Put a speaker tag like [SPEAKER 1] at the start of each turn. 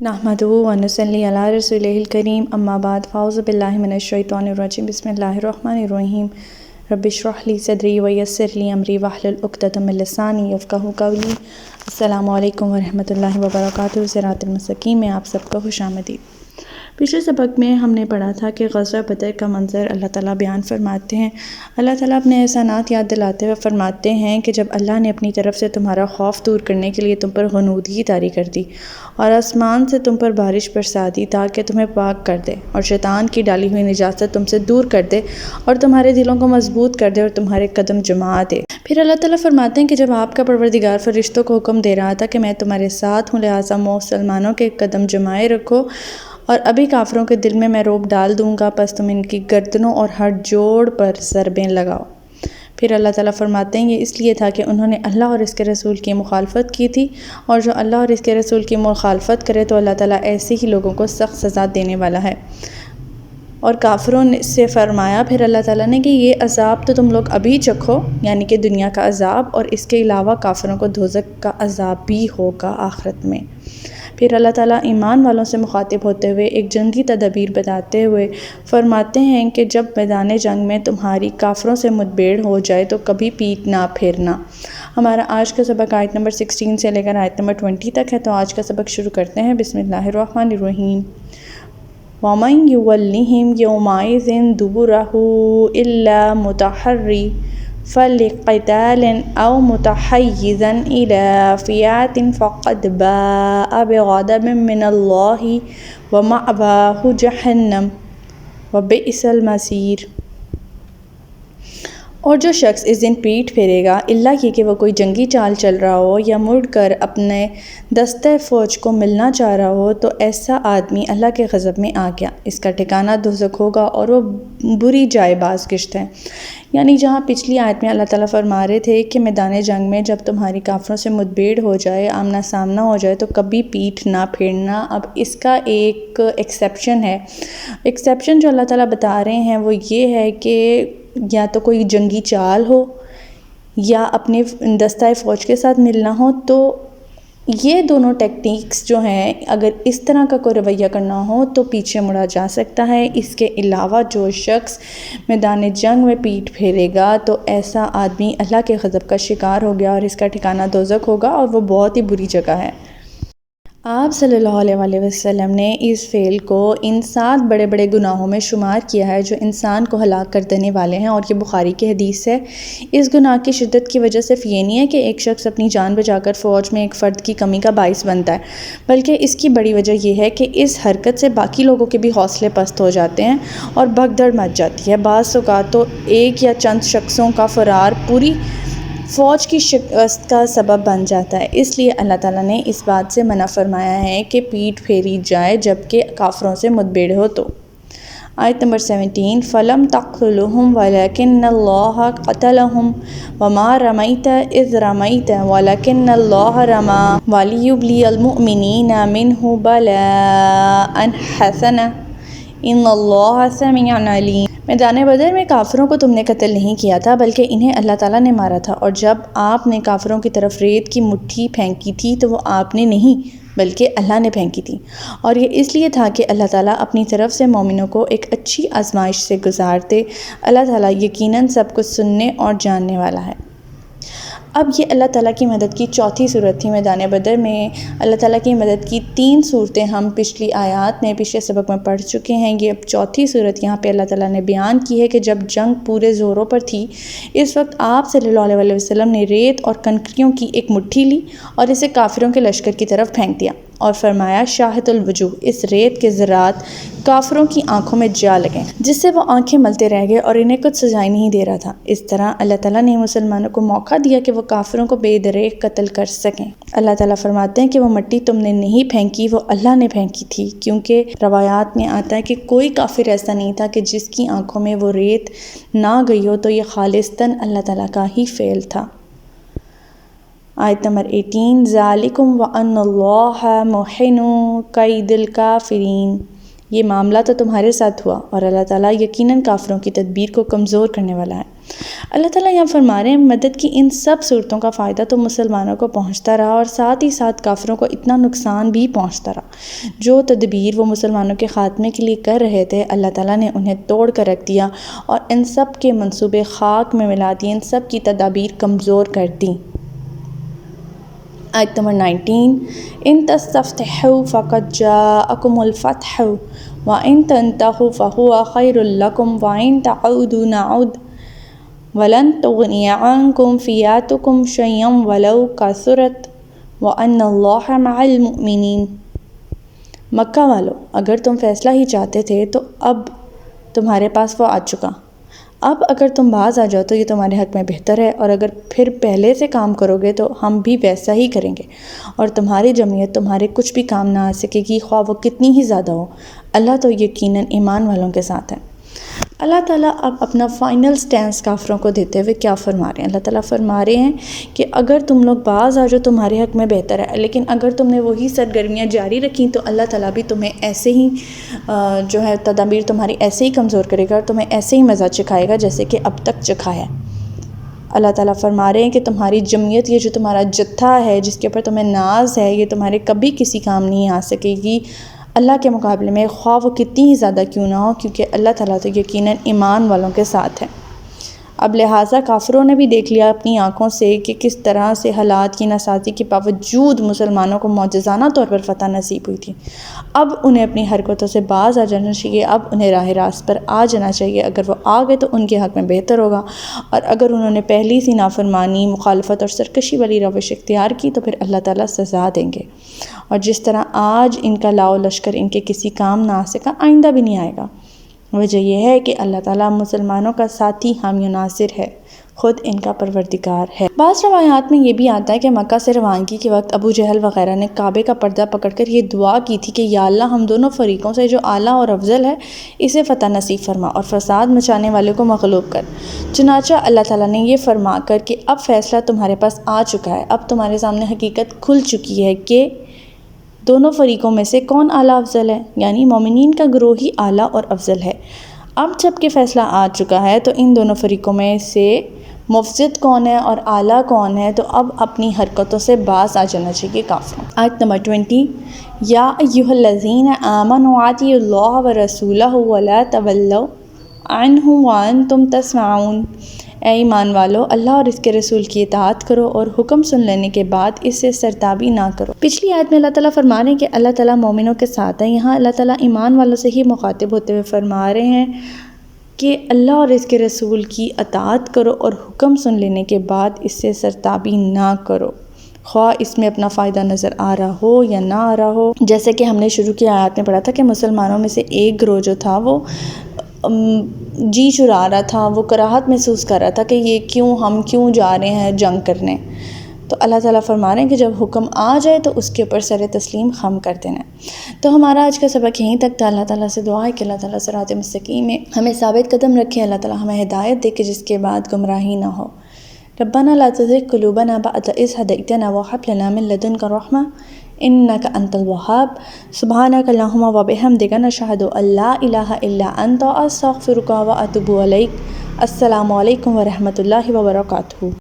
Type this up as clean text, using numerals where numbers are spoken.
[SPEAKER 1] नहमदुहु व नसल्ली अला रसूलिहिल करीम अम्मा बाद फ़ाऊज़ु बिल्लाहि मिनश शैतानिर रजीम बिस्मिल्लाहिर रहमानिर रहीम रब्बिश्रह ली सदरी व यस्सिर ली अमरी वहलुल उक़दतम मिन लिसानी यफ़क़हू क़ौली। अस्सलामु अलैकुम व रहमतुल्लाहि व बरकातुहू। सिरातुल मुस्तक़ीम में आप सबको खुशामदीद। पिछले सबक में हमने पढ़ा था कि ग़ज़वा बदर का मंज़र अल्लाह ताला बयान फरमाते हैं। अल्लाह ताला अपने एहसानात याद दिलाते हुए फरमाते हैं कि जब अल्लाह ने अपनी तरफ से तुम्हारा खौफ दूर करने के लिए तुम पर ग़ुनूदगी तारी कर दी और आसमान से तुम पर बारिश बरसा दी ताकि तुम्हें पाक कर दे और शैतान की डाली हुई निजात तुमसे दूर कर दे और तुम्हारे दिलों को मजबूत कर दे और तुम्हारे कदम जमा दे। फिर अल्लाह ताला फरमाते हैं कि जब आपका परवरदिगार फरिश्तों को हुक्म दे रहा था कि मैं तुम्हारे साथ हूँ, लिहाजा मुसलमानों के कदम जमाए रखो और अभी काफिरों के दिल में मैं रोब डाल दूंगा, बस तुम इनकी गर्दनों और हर जोड़ पर ज़रबें लगाओ। फिर अल्लाह ताला फरमाते हैं ये इसलिए था कि उन्होंने अल्लाह और इसके रसूल की मुखालफत की थी और जो अल्लाह और इसके रसूल की मुखालफत करे तो अल्लाह ताला ऐसे ही लोगों को सख्त सज़ा देने वाला है। और काफिरों से फरमाया फिर अल्लाह ताला ने कि ये अज़ाब तो तुम लोग अभी चखो, यानी कि दुनिया का अज़ाब, और इसके अलावा काफिरों को दोज़ख का अज़ाब भी होगा आखिरत में। फिर अल्लाह ताला ईमान वालों से मुखातिब होते हुए एक जंगी तदबीर बताते हुए फरमाते हैं कि जब मैदान जंग में तुम्हारी काफिरों से मुठभेड़ हो जाए तो कभी पीठ ना फेरना। हमारा आज का सबक आयत नंबर 16 से लेकर आयत नंबर 20 तक है, तो आज का सबक शुरू करते हैं। बिस्मिल्लाहिर्रहमानिर्रहीम। वमन युवल्लिहिम यौमइज़िन दुबुरहु इल्ला मुतहर्री फ़लिक़ितालिन औ मुतहय्यिज़न इला फ़िअतिन फ़क़द बाअ बिग़ज़बिन मिनल्लाहि व मअवाहु जहन्नम व बिअसल मसीर। और जो शख्स इस दिन पीठ फेरेगा इल्ला ये कि वो कोई जंगी चाल चल रहा हो या मुड़ कर अपने दस्ते फ़ौज को मिलना चाह रहा हो, तो ऐसा आदमी अल्लाह के ग़ज़ब में आ गया, इसका ठिकाना दोज़ख होगा और वो बुरी जाए बाज़ किश्त है। यानी जहाँ पिछली आयत में अल्लाह ताला फरमा रहे थे कि मैदान जंग में जब तुम्हारी काफिरों से मुठभेड़ हो जाए, आमना सामना हो जाए, तो कभी पीठ ना फेरना। अब इसका एक एक्सेप्शन है। एक्सेप्शन जो अल्लाह ताला बता रहे हैं वो ये है कि या तो कोई जंगी चाल हो या अपने दस्ताए फ़ौज के साथ मिलना हो, तो ये दोनों टेक्निक्स जो हैं अगर इस तरह का कोई रवैया करना हो तो पीछे मुड़ा जा सकता है। इसके अलावा जो शख्स मैदान जंग में पीठ फेरेगा तो ऐसा आदमी अल्लाह के ग़ज़ब का शिकार हो गया और इसका ठिकाना दोज़ख होगा और वो बहुत ही बुरी जगह है। आप सल्लल्लाहु अलैहि वसल्लम ने इस फ़ेल को इन 7 बड़े बड़े गुनाहों में शुमार किया है जो इंसान को हलाक कर देने वाले हैं, और ये बुखारी की हदीस है। इस गुनाह की शिद्दत की वजह सिर्फ ये नहीं है कि एक शख्स अपनी जान बचाकर फ़ौज में एक फ़र्द की कमी का बाइस बनता है, बल्कि इसकी बड़ी वजह यह है कि इस हरकत से बाकी लोगों के भी हौसले पस्त हो जाते हैं और भगदड़ मच जाती है। बाज़ औक़ात तो एक या चंद शख्सों का फ़रार पूरी फ़ौज की शिकस्त का सबब बन जाता है। इसलिए अल्लाह ताला ने इस बात से मना फरमाया है कि पीठ फेरी जाए जबकि काफिरों से मुठभेड़ हो। तो आयत नंबर 17, फ़लम तक़्तुलूहुम वलकिन्नल्लाह क़तलहुम वमा रमैता इज़ रमैता वलकिन्नल्लाह रमा वलियुब्लियल मुअमिनीना मिन्हु बलाअन हसना इन्नल्लाह समीउन अलीम। मैदान बदर में काफिरों को तुमने कत्ल नहीं किया था बल्कि इन्हें अल्लाह ताला ने मारा था, और जब आपने काफिरों की तरफ रेत की मुट्ठी फेंकी थी तो वो आपने नहीं बल्कि अल्लाह ने फेंकी थी, और ये इसलिए था कि अल्लाह ताला अपनी तरफ से मोमिनों को एक अच्छी आजमाइश से गुजारते। अल्लाह ताला यकीनन सब कुछ सुनने और जानने वाला है। अब ये अल्लाह ताला की मदद की चौथी सूरत थी। मैदान बदर में अल्लाह ताला की मदद की 3 सूरतें हम पिछली आयत में पिछले सबक में पढ़ चुके हैं। ये अब चौथी सूरत यहाँ पे अल्लाह ताला ने बयान की है कि जब जंग पूरे ज़ोरों पर थी, इस वक्त आप सल्लल्लाहु अलैहि वसल्लम ने रेत और कंकरियों की एक मुट्ठी ली और इसे काफिरों के लश्कर की तरफ फेंक दिया और फरमाया शाहिदुल वजूह, इस रेत के ज़रात काफिरों की आंखों में जा लगे जिससे वो आंखें मलते रह गए और इन्हें कुछ सजाई नहीं दे रहा था। इस तरह अल्लाह ताला ने मुसलमानों को मौका दिया कि वो काफिरों को बेदरेक कत्ल कर सकें। अल्लाह ताला फरमाते हैं कि वो मिट्टी तुमने नहीं फेंकी, वो अल्लाह ने फेंकी थी, क्योंकि रवायात में आता है कि कोई काफिर ऐसा नहीं था कि जिसकी आंखों में वो रेत ना गई हो, तो ये खालिस्तन अल्लाह ताला का ही फ़ेल था। आयत नंबर 18, ज़ालिकुम व अन्नल्लाह मुहिनु कैदिल काफिरीन। ये मामला तो तुम्हारे साथ हुआ और अल्लाह ताला यकीनन काफिरों की तदबीर को कमज़ोर करने वाला है। اللہ تعالیٰ یہاں فرما رہے ہیں مدد کی ان سب صورتوں کا فائدہ تو مسلمانوں کو پہنچتا رہا اور ساتھ ہی ساتھ کافروں کو اتنا نقصان بھی پہنچتا رہا۔ جو تدبیر وہ مسلمانوں کے خاتمے کے لیے کر رہے تھے اللہ تعالیٰ نے انہیں توڑ کر رکھ دیا اور ان سب کے منصوبے خاک میں ملا دیے، ان سب کی تدابیر کمزور کر دیں۔ آیت نمبر 19، ان تستفتحوا فقد جاءکم الفتح وان تنتہوا فہو خیر لکم وان تعودوا نعد وَلَن تُغْنِيَ عَنْكُمْ فِئَاتُكُمْ شَيْئًا وَلَوْ كَثُرَتْ وَأَنَّ اللَّهَ مَعَ الْمُؤْمِنِينَ۔ مکہ والو، اگر تم فیصلہ ہی چاہتے تھے تو اب تمہارے پاس وہ آ چکا۔ اب اگر تم باز آ جاؤ تو یہ تمہارے حق میں بہتر ہے، اور اگر پھر پہلے سے کام کرو گے تو ہم بھی ویسا ہی کریں گے، اور تمہاری جمعیت تمہارے کچھ بھی کام نہ آ سکے گی، خواہ وہ کتنی ہی زیادہ ہو۔ اللہ تو یقیناً ایمان والوں کے ساتھ ہے۔ اللہ تعالیٰ اب اپنا فائنل سٹینس کافروں کو دیتے ہوئے کیا فرما رہے ہیں؟ اللہ تعالیٰ فرما رہے ہیں کہ اگر تم لوگ باز آ جاؤ تمہارے حق میں بہتر ہے، لیکن اگر تم نے وہی سرگرمیاں جاری رکھیں تو اللہ تعالیٰ بھی تمہیں ایسے ہی جو ہے تدابیر تمہاری ایسے ہی کمزور کرے گا اور تمہیں ایسے ہی مزہ چکھائے گا جیسے کہ اب تک چکھایا ہے۔ اللہ تعالیٰ فرما رہے ہیں کہ تمہاری جمعیت، یہ جو تمہارا جتھا ہے جس کے اوپر تمہیں ناز ہے، یہ تمہارے کبھی کسی کام نہیں آ سکے گی اللہ کے مقابلے میں، خواہ وہ کتنی ہی زیادہ کیوں نہ ہو، کیونکہ اللہ تعالیٰ تو یقیناً ایمان والوں کے ساتھ ہے۔ اب لہٰذا کافروں نے بھی دیکھ لیا اپنی آنکھوں سے کہ کس طرح سے حالات کی ناسازی کے باوجود مسلمانوں کو معجزانہ طور پر فتح نصیب ہوئی تھی۔ اب انہیں اپنی حرکتوں سے باز آ جانا چاہیے، اب انہیں راہ راست پر آ جانا چاہیے۔ اگر وہ آ گئے تو ان کے حق میں بہتر ہوگا، اور اگر انہوں نے پہلی سی نافرمانی، مخالفت اور سرکشی والی روش اختیار کی تو پھر اللہ تعالیٰ سزا دیں گے، اور جس طرح آج ان کا لاؤ لشکر ان کے کسی کام نہ آ سکا، آئندہ بھی نہیں آئے گا۔ وجہ یہ ہے کہ اللہ تعالیٰ مسلمانوں کا ساتھی حامی و ناصر ہے، خود ان کا پروردگار ہے۔ بعض روایات میں یہ بھی آتا ہے کہ مکہ سے روانگی کے وقت ابو جہل وغیرہ نے کعبے کا پردہ پکڑ کر یہ دعا کی تھی کہ یا اللہ ہم دونوں فریقوں سے جو اعلیٰ اور افضل ہے اسے فتح نصیب فرما اور فساد مچانے والے کو مغلوب کر۔ چنانچہ اللہ تعالیٰ نے یہ فرما کر کہ اب فیصلہ تمہارے پاس آ چکا ہے، اب تمہارے سامنے حقیقت کھل چکی ہے کہ دونوں فریقوں میں سے کون اعلیٰ افضل ہے، یعنی مومنین کا گروہ ہی اعلیٰ اور افضل ہے۔ اب جب کہ فیصلہ آ چکا ہے تو ان دونوں فریقوں میں سے مفسد کون ہے اور اعلیٰ کون ہے، تو اب اپنی حرکتوں سے باز آ جانا چاہیے کافروں۔ آیت نمبر 20، یا ایھا الذین آمنوا اطیعوا اللہ ورسولہ ولا تولوا عنہ وانتم تسمعون۔ اے ایمان والو، اللہ اور اس کے رسول کی اطاعت کرو اور حکم سن لینے کے بعد اس سے سرتابی نہ کرو۔ پچھلی آیت میں اللہ تعالیٰ فرما رہے ہیں کہ اللہ تعالیٰ مومنوں کے ساتھ ہے، یہاں اللہ تعالیٰ ایمان والوں سے ہی مخاطب ہوتے ہوئے فرما رہے ہیں کہ اللہ اور اس کے رسول کی اطاعت کرو اور حکم سن لینے کے بعد اس سے سرتابی نہ کرو، خواہ اس میں اپنا فائدہ نظر آ رہا ہو یا نہ آ رہا ہو۔ جیسے کہ ہم نے شروع کی آیات میں پڑھا تھا کہ مسلمانوں میں سے ایک گروہ جو تھا وہ جی چرا رہا تھا، وہ کراہت محسوس کر رہا تھا کہ یہ ہم کیوں جا رہے ہیں جنگ کرنے۔ تو اللہ تعالیٰ فرما رہے ہیں کہ جب حکم آ جائے تو اس کے اوپر سر تسلیم خم کر دینا۔ تو ہمارا آج کا سبق یہیں تک تھا۔ اللہ تعالیٰ سے دعا ہے کہ اللہ تعالیٰ صراط مستقیم میں ہمیں ثابت قدم رکھے، اللہ تعالیٰ ہمیں ہدایت دے کہ جس کے بعد گمراہی نہ ہو۔ ربنا لا تزغ قلوبنا بعد إذ هديتنا وهب لنا من لدنك رحمة إنك أنت الوهاب سبحانك اللهم وبحمدك نشهد أن لا إله إلا أنت أستغفرك وأتوب إليك۔ السلام علیکم ورحمۃ اللہ وبرکاتہ۔